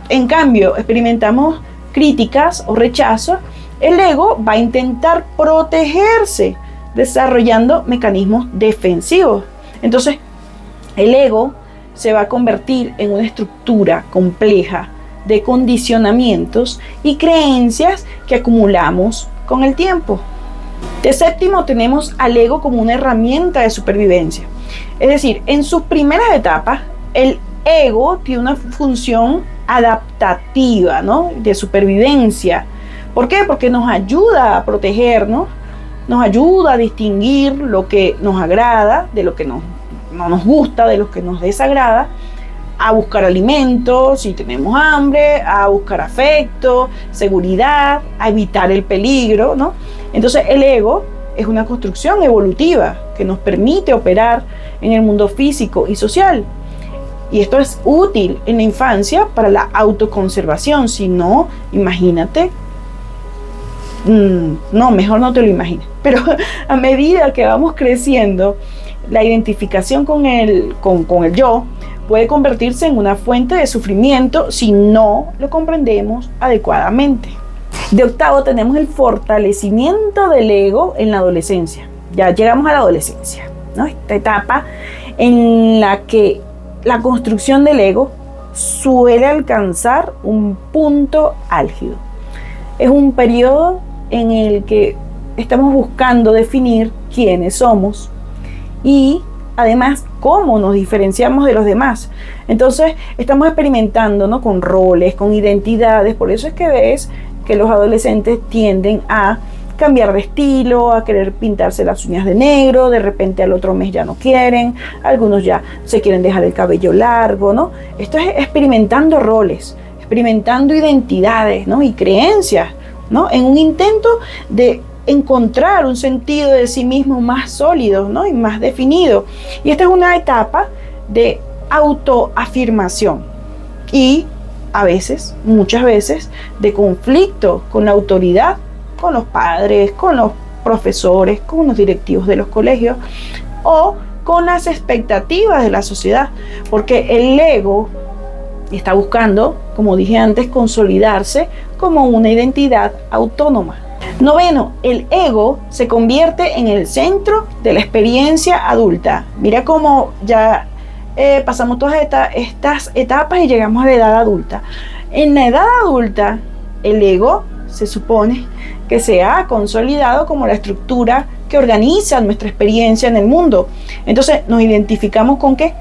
en cambio experimentamos críticas o rechazo, el ego va a intentar protegerse desarrollando mecanismos defensivos. Entonces, el ego se va a convertir en una estructura compleja de condicionamientos y creencias que acumulamos con el tiempo. De séptimo, tenemos al ego como una herramienta de supervivencia. Es decir, en sus primeras etapas, el ego tiene una función adaptativa, ¿no? De supervivencia. ¿Por qué? Porque nos ayuda a protegernos, nos ayuda a distinguir lo que nos agrada de lo que no nos gusta, de lo que nos desagrada, a buscar alimentos si tenemos hambre, a buscar afecto, seguridad, a evitar el peligro, ¿no? Entonces el ego es una construcción evolutiva que nos permite operar en el mundo físico y social. Y esto es útil en la infancia para la autoconservación. Si no, imagínate. No, mejor no te lo imagines. Pero a medida que vamos creciendo, la identificación con el yo puede convertirse en una fuente de sufrimiento si no lo comprendemos adecuadamente. De octavo tenemos el fortalecimiento del ego en la adolescencia. Ya llegamos a la adolescencia, ¿no? Esta etapa en la que la construcción del ego suele alcanzar un punto álgido. Es un periodo en el que estamos buscando definir quiénes somos y además cómo nos diferenciamos de los demás. Entonces estamos experimentando, ¿no? Con roles, con identidades. Por eso es que ves que los adolescentes tienden a cambiar de estilo, a querer pintarse las uñas de negro, de repente al otro mes ya no quieren, algunos ya se quieren dejar el cabello largo, ¿no? Esto es experimentando roles, experimentando identidades, ¿no? Y creencias, ¿no? En un intento de encontrar un sentido de sí mismo más sólido, ¿no? Y más definido. Y esta es una etapa de autoafirmación y a veces, muchas veces, de conflicto con la autoridad, con los padres, con los profesores, con los directivos de los colegios o con las expectativas de la sociedad, porque el ego está buscando, como dije antes, consolidarse como una identidad autónoma. Noveno, el ego se convierte en el centro de la experiencia adulta. Mira cómo ya pasamos todas estas etapas y llegamos a la edad adulta. En la edad adulta, el ego se supone que se ha consolidado como la estructura que organiza nuestra experiencia en el mundo. Entonces, nos identificamos ¿con qué?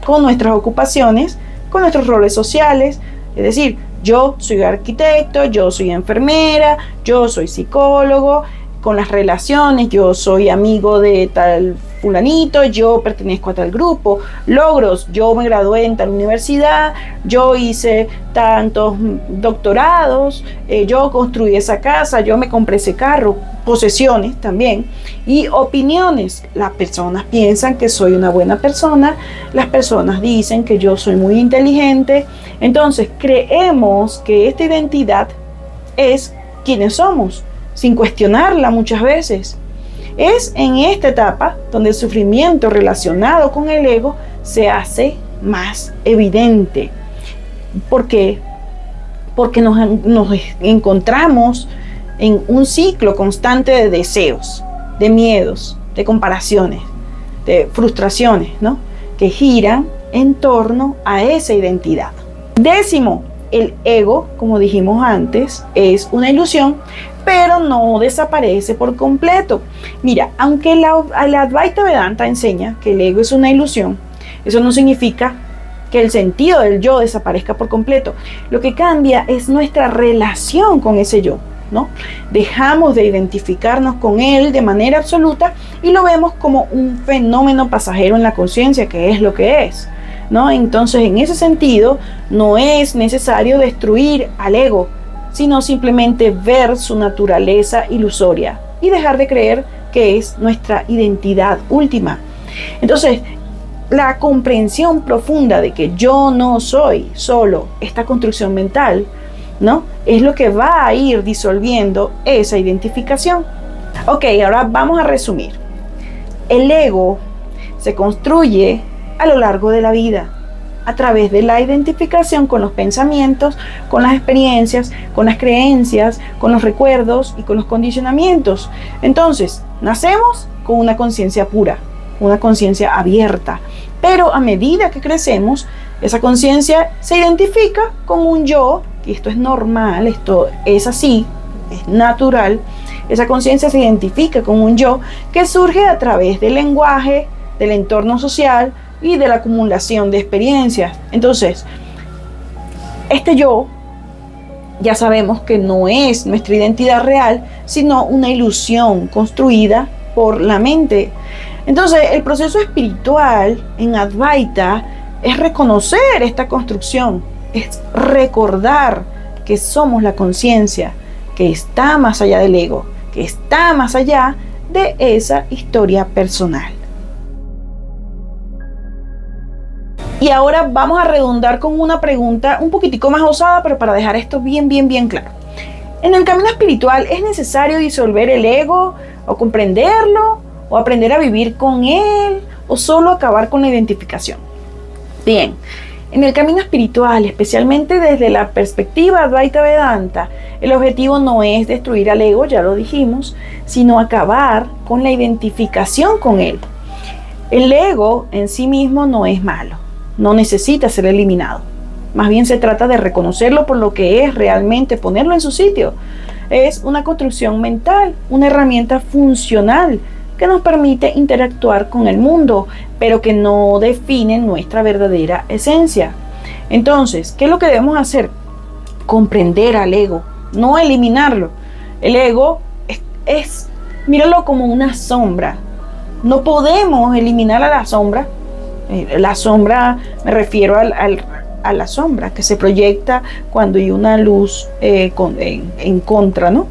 Con nuestras ocupaciones, con nuestros roles sociales, es decir, yo soy arquitecto, yo soy enfermera, yo soy psicólogo, con las relaciones, yo soy amigo de tal fulanito, yo pertenezco a tal grupo, logros, yo me gradué en tal universidad, yo hice tantos doctorados, yo construí esa casa, yo me compré ese carro, posesiones también, y opiniones. Las personas piensan que soy una buena persona, las personas dicen que yo soy muy inteligente, entonces creemos que esta identidad es quienes somos, sin cuestionarla muchas veces. Es en esta etapa donde el sufrimiento relacionado con el ego se hace más evidente. ¿Por qué? Porque nos encontramos en un ciclo constante de deseos, de miedos, de comparaciones, de frustraciones, ¿no? Que giran en torno a esa identidad. Décimo, el ego, como dijimos antes, es una ilusión, pero no desaparece por completo. Mira, aunque el Advaita Vedanta enseña que el ego es una ilusión, eso no significa que el sentido del yo desaparezca por completo. Lo que cambia es nuestra relación con ese yo, ¿no? Dejamos de identificarnos con él de manera absoluta y lo vemos como un fenómeno pasajero en la conciencia, que es lo que es, ¿no? Entonces, en ese sentido, no es necesario destruir al ego, sino simplemente ver su naturaleza ilusoria y dejar de creer que es nuestra identidad última. Entonces, la comprensión profunda de que yo no soy solo esta construcción mental, ¿no? Es lo que va a ir disolviendo esa identificación. Ok, ahora vamos a resumir. El ego se construye a lo largo de la vida, a través de la identificación con los pensamientos, con las experiencias, con las creencias, con los recuerdos y con los condicionamientos. Entonces, nacemos con una conciencia pura, una conciencia abierta, pero a medida que crecemos, esa conciencia se identifica con un yo, y esto es normal, esto es así, es natural. Esa conciencia se identifica con un yo que surge a través del lenguaje, del entorno social y de la acumulación de experiencias. Entonces, este yo ya sabemos que no es nuestra identidad real, sino una ilusión construida por la mente. Entonces, el proceso espiritual en Advaita es reconocer esta construcción, es recordar que somos la conciencia, que está más allá del ego, que está más allá de esa historia personal. Y ahora vamos a redundar con una pregunta un poquitico más osada, pero para dejar esto bien claro. En el camino espiritual, ¿es necesario disolver el ego o comprenderlo o aprender a vivir con él o solo acabar con la identificación? Bien, en el camino espiritual, especialmente desde la perspectiva Advaita Vedanta, el objetivo no es destruir al ego, ya lo dijimos, sino acabar con la identificación con él. El ego en sí mismo no es malo, no necesita ser eliminado. Más bien se trata de reconocerlo por lo que es realmente, ponerlo en su sitio. Es una construcción mental, una herramienta funcional que nos permite interactuar con el mundo, pero que no define nuestra verdadera esencia. Entonces, ¿qué es lo que debemos hacer? Comprender al ego, no eliminarlo. El ego míralo como una sombra. No podemos eliminar a la sombra. La sombra, me refiero a la sombra que se proyecta cuando hay una luz en contra, ¿no?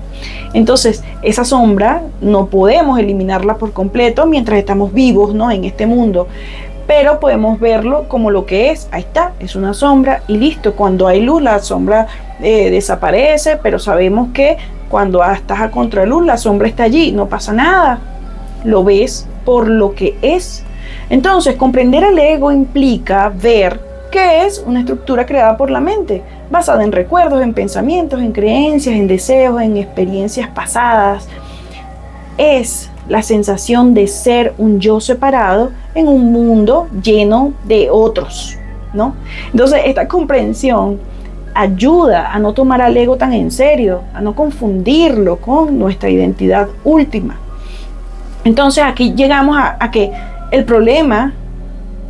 Entonces, esa sombra no podemos eliminarla por completo mientras estamos vivos, ¿no? En este mundo, pero podemos verlo como lo que es. Ahí está, es una sombra y listo. Cuando hay luz, la sombra desaparece, pero sabemos que cuando estás a contraluz, la sombra está allí, no pasa nada. Lo ves por lo que es. Entonces, comprender el ego implica ver que es una estructura creada por la mente, basada en recuerdos, en pensamientos, en creencias, en deseos, en experiencias pasadas. Es la sensación de ser un yo separado en un mundo lleno de otros, ¿no? Entonces, esta comprensión ayuda a no tomar al ego tan en serio, a no confundirlo con nuestra identidad última. Entonces, aquí llegamos a que el problema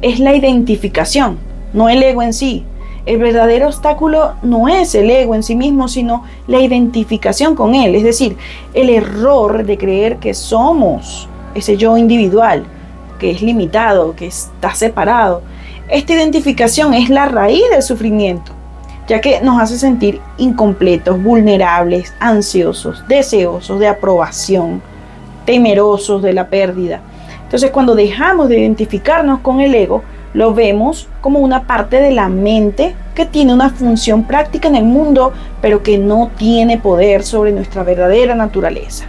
es la identificación, no el ego en sí. El verdadero obstáculo no es el ego en sí mismo, sino la identificación con él. Es decir, el error de creer que somos ese yo individual, que es limitado, que está separado. Esta identificación es la raíz del sufrimiento, ya que nos hace sentir incompletos, vulnerables, ansiosos, deseosos de aprobación, temerosos de la pérdida. Entonces, cuando dejamos de identificarnos con el ego, lo vemos como una parte de la mente que tiene una función práctica en el mundo, pero que no tiene poder sobre nuestra verdadera naturaleza.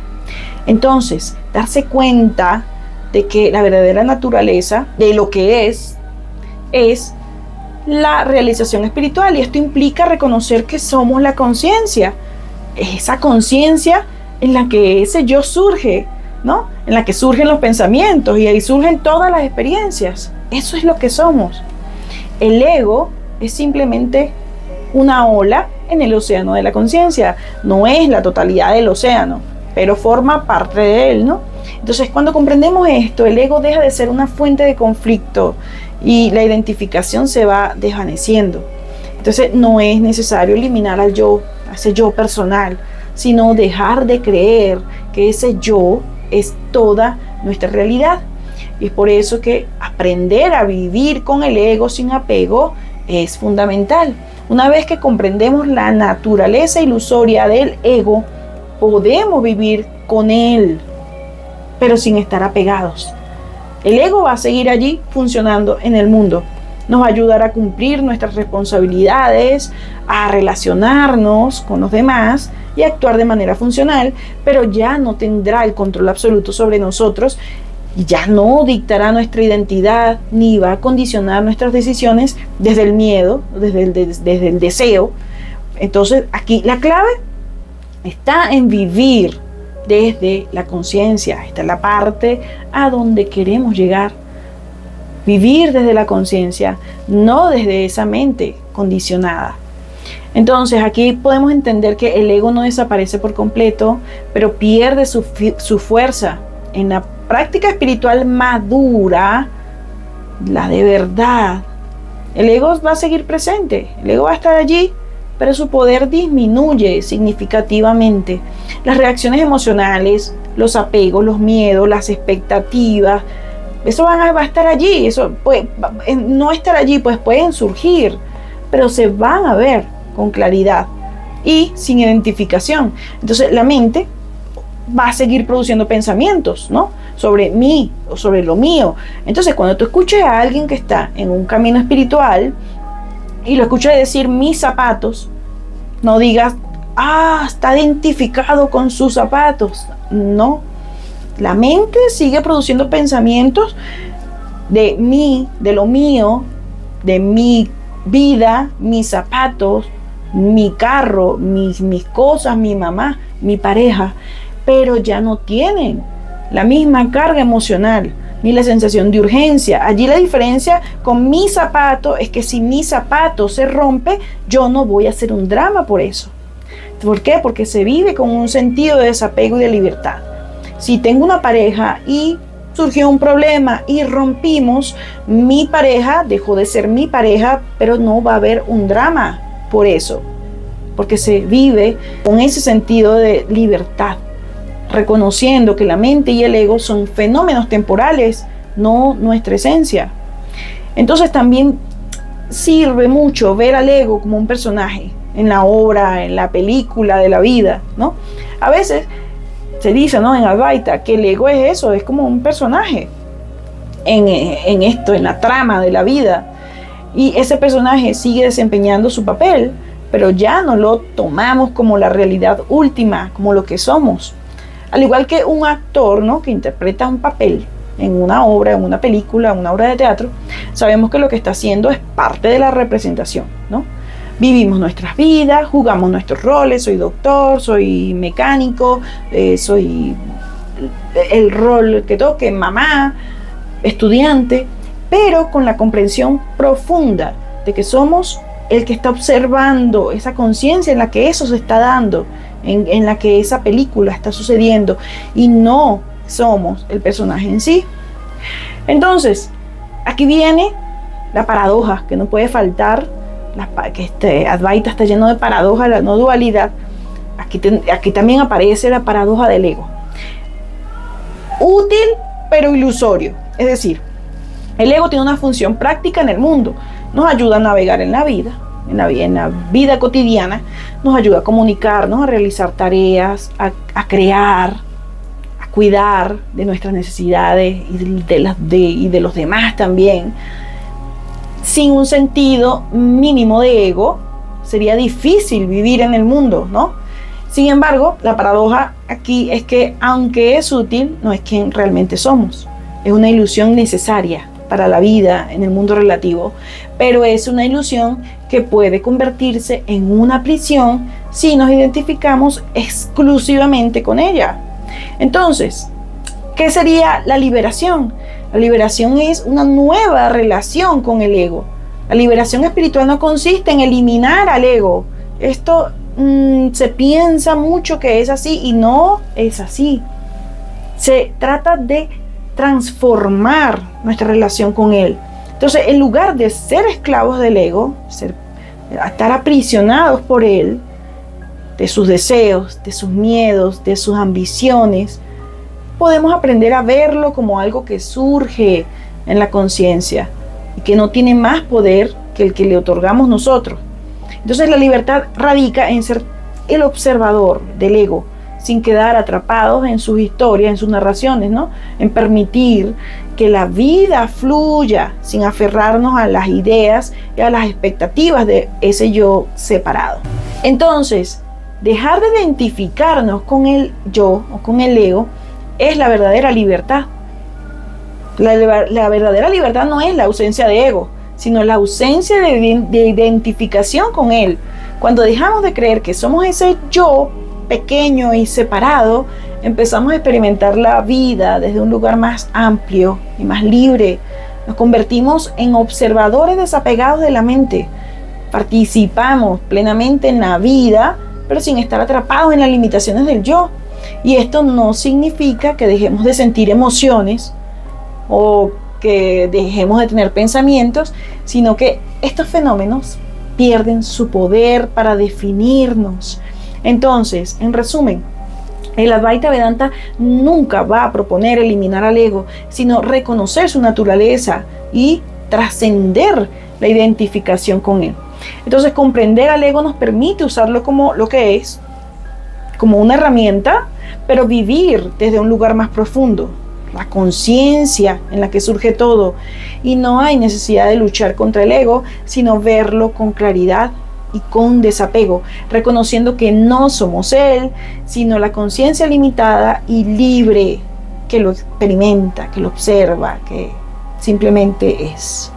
Entonces, darse cuenta de que la verdadera naturaleza de lo que es la realización espiritual, y esto implica reconocer que somos la conciencia, esa conciencia en la que ese yo surge, ¿no? En la que surgen los pensamientos y ahí surgen todas las experiencias. Eso es lo que somos. El ego es simplemente una ola en el océano de la conciencia. No es la totalidad del océano, pero forma parte de él, ¿no? Entonces, cuando comprendemos esto, el ego deja de ser una fuente de conflicto y la identificación se va desvaneciendo. Entonces, no es necesario eliminar al yo, a ese yo personal. sino dejar de creer que ese yo es toda nuestra realidad. Y es por eso que aprender a vivir con el ego sin apego es fundamental. Una vez que comprendemos la naturaleza ilusoria del ego, podemos vivir con él, pero sin estar apegados. El ego va a seguir allí funcionando en el mundo. Nos va a ayudar a cumplir nuestras responsabilidades, a relacionarnos con los demás y a actuar de manera funcional, pero ya no tendrá el control absoluto sobre nosotros y ya no dictará nuestra identidad ni va a condicionar nuestras decisiones desde el miedo, desde el deseo. Entonces, aquí la clave está en vivir desde la conciencia. Esta es la parte a donde queremos llegar. Vivir desde la conciencia, no desde esa mente condicionada. Entonces, aquí podemos entender que el ego no desaparece por completo, pero pierde su fuerza. En la práctica espiritual madura, la de verdad, el ego va a seguir presente, el ego va a estar allí, pero su poder disminuye significativamente. Las reacciones emocionales, los apegos, los miedos, las expectativas, eso va a estar allí, eso puede no estar allí, pues pueden surgir, pero se van a ver con claridad y sin identificación. Entonces la mente va a seguir produciendo pensamientos, ¿no? Sobre mí o sobre lo mío. Entonces cuando tú escuches a alguien que está en un camino espiritual y lo escuchas decir mis zapatos, no digas, está identificado con sus zapatos. No. La mente sigue produciendo pensamientos de mí, de lo mío, de mi vida, mis zapatos, mi carro, mis cosas, mi mamá, mi pareja, pero ya no tienen la misma carga emocional ni la sensación de urgencia. Allí la diferencia con mi zapato es que si mi zapato se rompe, yo no voy a hacer un drama por eso. ¿Por qué? Porque se vive con un sentido de desapego y de libertad. Si tengo una pareja y surgió un problema y rompimos, mi pareja dejó de ser mi pareja, pero no va a haber un drama por eso, porque se vive con ese sentido de libertad, reconociendo que la mente y el ego son fenómenos temporales, no nuestra esencia. Entonces también sirve mucho ver al ego como un personaje en la obra, en la película de la vida, ¿no? A veces se dice, ¿no?, en Advaita, que el ego es eso, es como un personaje en la trama de la vida. Y ese personaje sigue desempeñando su papel, pero ya no lo tomamos como la realidad última, como lo que somos. Al igual que un actor, ¿no?, que interpreta un papel en una obra, en una película, en una obra de teatro, sabemos que lo que está haciendo es parte de la representación, ¿no? Vivimos nuestras vidas, jugamos nuestros roles, soy doctor, soy mecánico, soy el rol que toque, mamá, estudiante, pero con la comprensión profunda de que somos el que está observando, esa conciencia en la que eso se está dando, en la que esa película está sucediendo, y no somos el personaje en sí. Entonces, aquí viene la paradoja que no puede faltar. Que Advaita está lleno de paradojas, la no dualidad. Aquí también aparece la paradoja del ego. Útil pero ilusorio. Es decir, el ego tiene una función práctica en el mundo. Nos ayuda a navegar en la vida, en la vida cotidiana. Nos ayuda a comunicarnos, a realizar tareas, a crear, a cuidar de nuestras necesidades y de los demás también. Sin un sentido mínimo de ego, sería difícil vivir en el mundo, ¿no? Sin embargo, la paradoja aquí es que, aunque es útil, no es quien realmente somos. Es una ilusión necesaria para la vida en el mundo relativo, pero es una ilusión que puede convertirse en una prisión si nos identificamos exclusivamente con ella. Entonces, ¿qué sería la liberación? La liberación es una nueva relación con el ego. La liberación espiritual no consiste en eliminar al ego. Esto se piensa mucho que es así y no es así. Se trata de transformar nuestra relación con él. Entonces, en lugar de ser esclavos del ego, estar aprisionados por él, de sus deseos, de sus miedos, de sus ambiciones, podemos aprender a verlo como algo que surge en la conciencia y que no tiene más poder que el que le otorgamos nosotros. Entonces la libertad radica en ser el observador del ego, sin quedar atrapados en sus historias, en sus narraciones, ¿no? En permitir que la vida fluya sin aferrarnos a las ideas y a las expectativas de ese yo separado. Entonces, dejar de identificarnos con el yo o con el ego es la verdadera libertad. La verdadera libertad no es la ausencia de ego, sino la ausencia de identificación con él. Cuando dejamos de creer que somos ese yo pequeño y separado, empezamos a experimentar la vida desde un lugar más amplio y más libre. Nos convertimos en observadores desapegados de la mente. Participamos plenamente en la vida, pero sin estar atrapados en las limitaciones del yo. Y esto no significa que dejemos de sentir emociones o que dejemos de tener pensamientos, sino que estos fenómenos pierden su poder para definirnos. Entonces, en resumen, el Advaita Vedanta nunca va a proponer eliminar al ego, sino reconocer su naturaleza y trascender la identificación con él. Entonces, comprender al ego nos permite usarlo como lo que es, como una herramienta, pero vivir desde un lugar más profundo, la conciencia en la que surge todo. Y no hay necesidad de luchar contra el ego, sino verlo con claridad y con desapego, reconociendo que no somos él, sino la conciencia limitada y libre que lo experimenta, que lo observa, que simplemente es.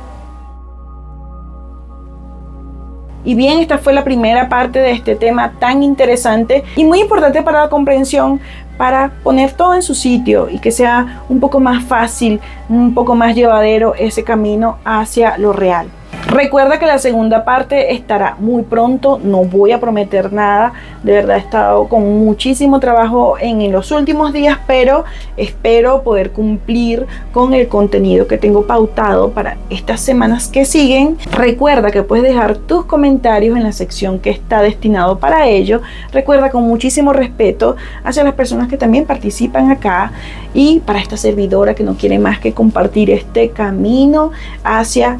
Y bien, esta fue la primera parte de este tema tan interesante y muy importante para la comprensión, para poner todo en su sitio y que sea un poco más fácil, un poco más llevadero ese camino hacia lo real. Recuerda que la segunda parte estará muy pronto, no voy a prometer nada, de verdad he estado con muchísimo trabajo en los últimos días, pero espero poder cumplir con el contenido que tengo pautado para estas semanas que siguen. Recuerda que puedes dejar tus comentarios en la sección que está destinado para ello. Recuerda, con muchísimo respeto hacia las personas que también participan acá y para esta servidora que no quiere más que compartir este camino hacia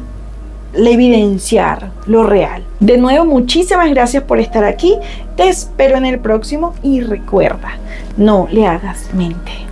evidenciar lo real. De nuevo, muchísimas gracias por estar aquí. Te espero en el próximo y recuerda, no le hagas mente.